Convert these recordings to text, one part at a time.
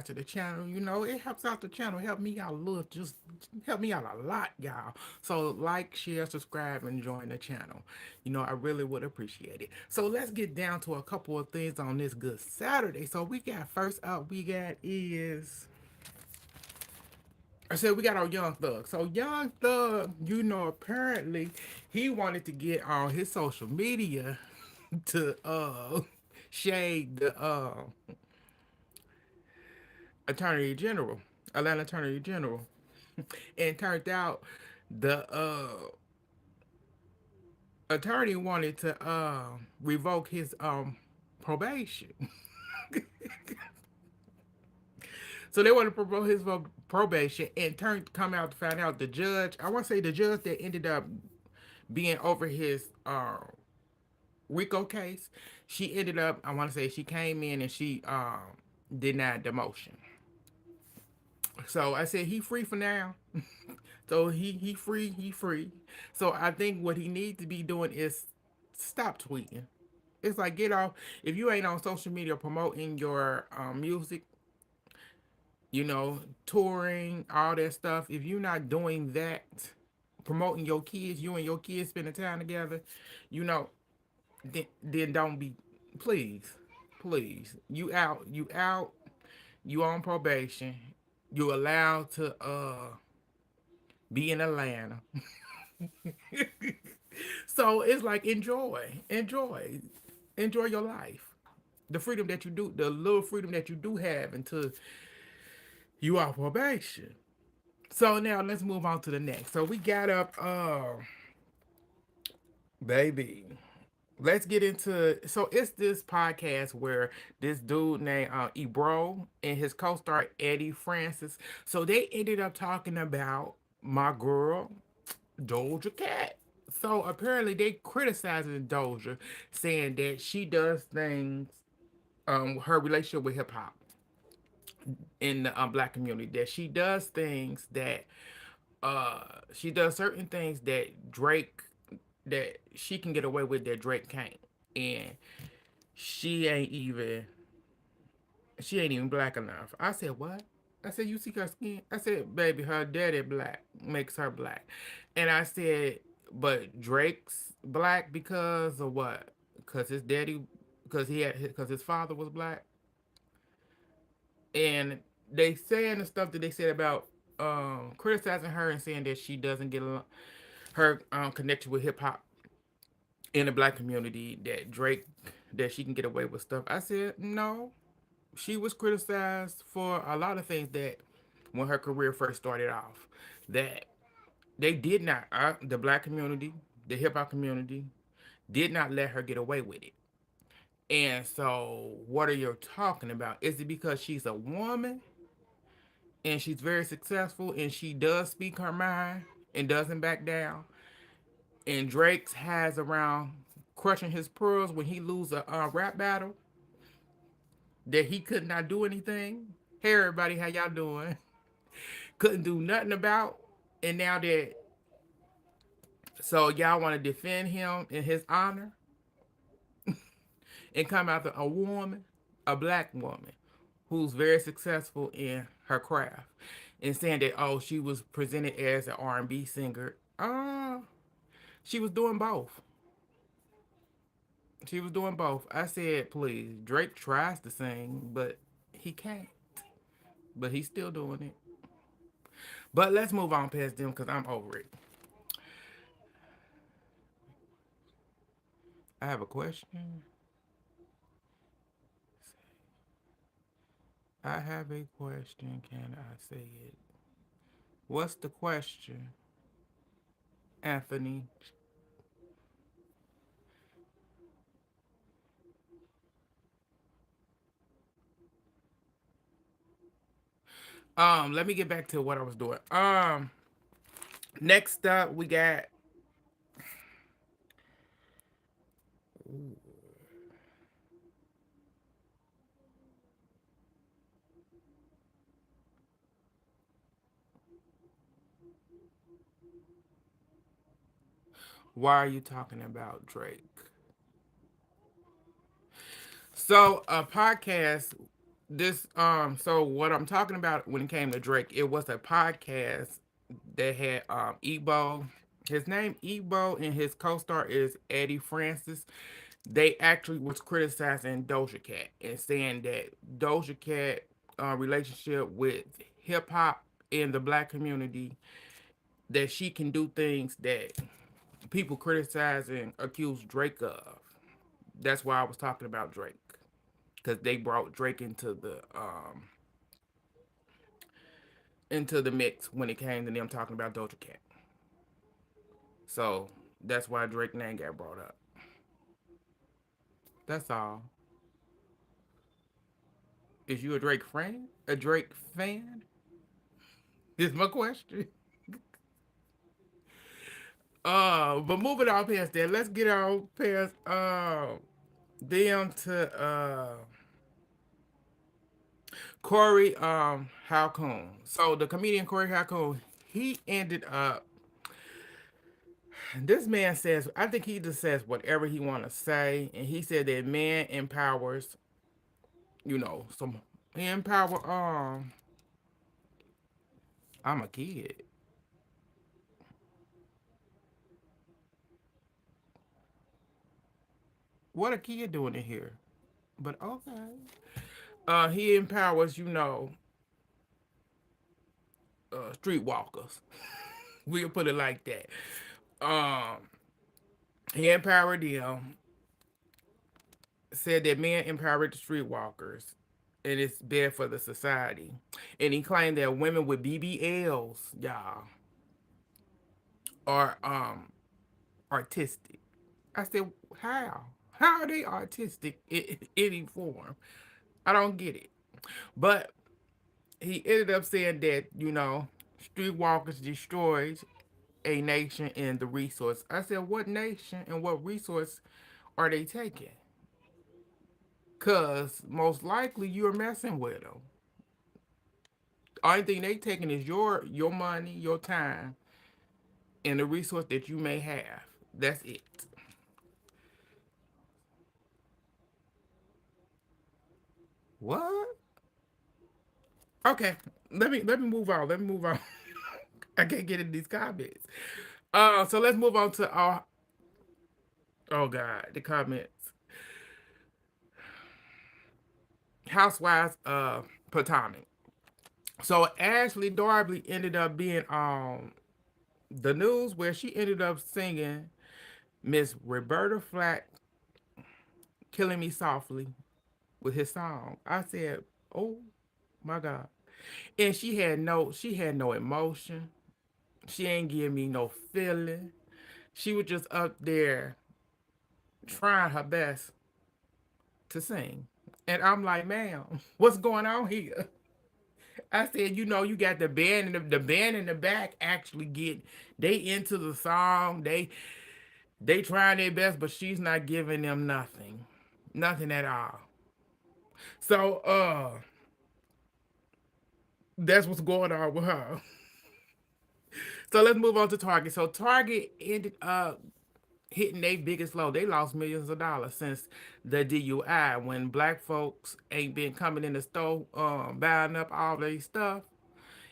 to the channel. You know, it helps out the channel, help me out a little, just help me out a lot, y'all. So like, share, subscribe, and join the channel. You know, I really would appreciate it. So let's get down to a couple of things on this good Saturday. So we got first up, we got is I said we got our Young Thug. So Young Thug, you know, apparently he wanted to get on his social media to shade the attorney general, Atlanta attorney general. And turned out the attorney wanted to revoke his probation. So they wanted to promote his probation and come out to find out the judge. I want to say the judge that ended up being over his RICO case. She ended up, I want to say, she came in and she denied the motion. So I said he free for now. So he free, he free. So I think what he needs to be doing is stop tweeting. It's like get off. If you ain't on social media promoting your music, you know, touring, all that stuff. If you're not doing that, promoting your kids, you and your kids spending time together, you know, then don't be. Please, please, you out, you on probation, you allowed to be in Atlanta. So it's like enjoy your life. The freedom that you do, the little freedom that you do have until you are probation. So now let's move on to the next. So we got up, baby. Let's get into. So it's this podcast where this dude named Ebro and his co-star Eddie Francis. So they ended up talking about my girl Doja Cat. So apparently they criticizing Doja, saying that she does things, her relationship with hip hop in the black community, that she does things that she does certain things that Drake that she can get away with that Drake can't. And she ain't even she ain't even black enough. I said, what? I said, you see her skin? I said, baby, her daddy black makes her black. And I said, but Drake's black because of what? Because his daddy, because his father was black. And they saying the stuff that they said about criticizing her and saying that she doesn't get along, her connection with hip hop in the black community, that Drake, that she can get away with stuff. I said, no. She was criticized for a lot of things that when her career first started off, that they did not, the black community, the hip hop community, did not let her get away with it. And so, what are you talking about? Is it because she's a woman and she's very successful and she does speak her mind and doesn't back down? And Drake's has around crushing his pearls when he lose a rap battle that he could not do anything. Hey everybody, how y'all doing? Couldn't do nothing about. And now that, so y'all want to defend him in his honor and come after a woman, a black woman, who's very successful in her craft, and saying that, oh, she was presented as an R&B singer. She was doing both. She was doing both. I said, please, Drake tries to sing, but he can't. But he's still doing it. But let's move on past them because I'm over it. I have a question. I have a question. Can I say it? What's the question, Anthony? Let me get back to what I was doing. Next up we got. Why are you talking about Drake? So a podcast. this so what I'm talking about when it came to Drake, it was a podcast that had Ebo. His name Ebo and his co-star is Eddie Francis. They actually was criticizing Doja Cat and saying that Doja Cat relationship with hip hop in the black community, that she can do things that people criticize and accuse Drake of. That's why I was talking about Drake, because they brought Drake into the mix when it came to them talking about Doja Cat. So that's why Drake name got brought up. That's all. Is you a Drake friend? A Drake fan? Is my question. But moving on past that, let's get on past them to Corey Holcomb. So the comedian Corey Holcomb, he ended up, this man says, I think he just says whatever he wanna say, and he said that man empowers, some he empower I'm a kid. What a kid doing in here? But okay. He empowers, streetwalkers. We'll put it like that. Um, he empowered them, said that men empowered the streetwalkers, and it's bad for the society. And he claimed that women with BBLs, y'all, are artistic. I said, how? How are they artistic in any form? I don't get it. But he ended up saying that, streetwalkers destroys a nation and the resource. I said, what nation and what resource are they taking? Cause most likely you're messing with them. Only thing they taking is your money, your time, and the resource that you may have. That's it. What? Okay, let me move on. Let me move on. I can't get in these comments. So let's move on to our, oh God, the comments. Housewives Platonic. So Ashley Darby ended up being on the news where she ended up singing Miss Roberta Flack "Killing Me Softly" with his song. I said, "Oh my God!" And she had no emotion. She ain't give me no feeling. She was just up there trying her best to sing, and I'm like, "Ma'am, what's going on here?" I said, you got the band, and the band in the back actually they into the song. They trying their best, but she's not giving them nothing. Nothing at all. So that's what's going on with her. So let's move on to Target. So Target ended up hitting their biggest low. They lost millions of dollars since the DUI, when black folks ain't been coming in the store buying up all their stuff.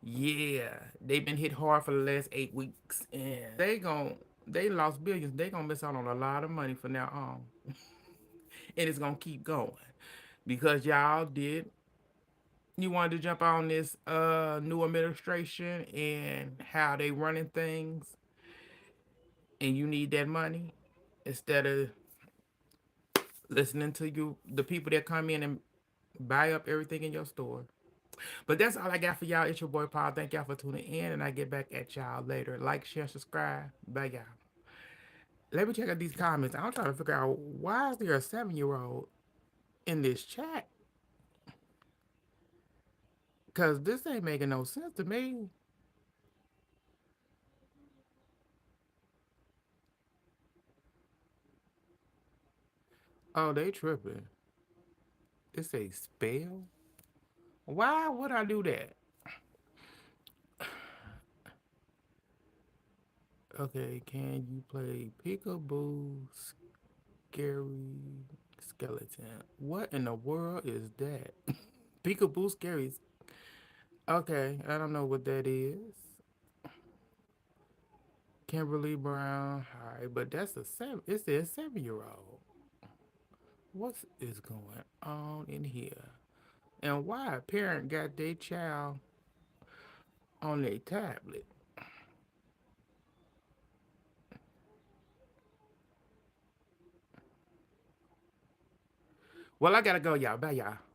Yeah, they've been hit hard for the last 8 weeks, and they lost billions. They gonna miss out on a lot of money from now on, and it's gonna keep going because y'all did. You wanted to jump on this new administration and how they running things, and you need that money instead of listening to the people that come in and buy up everything in your store. But that's all I got for y'all. It's your boy Paul. Thank y'all for tuning in, and I get back at y'all later. Like, share, subscribe. Bye, y'all. Let me check out these comments. I'm trying to figure out, why is there a 7-year-old in this chat? Cause this ain't making no sense to me. Oh, they tripping. It's a spell. Why would I do that? Okay, can you play Peekaboo Scary Skeleton? What in the world is that? Peekaboo Scary. Okay, I don't know what that is. Kimberly Brown. All right, but that's a seven. It's a 7 year old. What is going on in here? And why a parent got their child on their tablet? Well, I gotta go, y'all. Bye, y'all.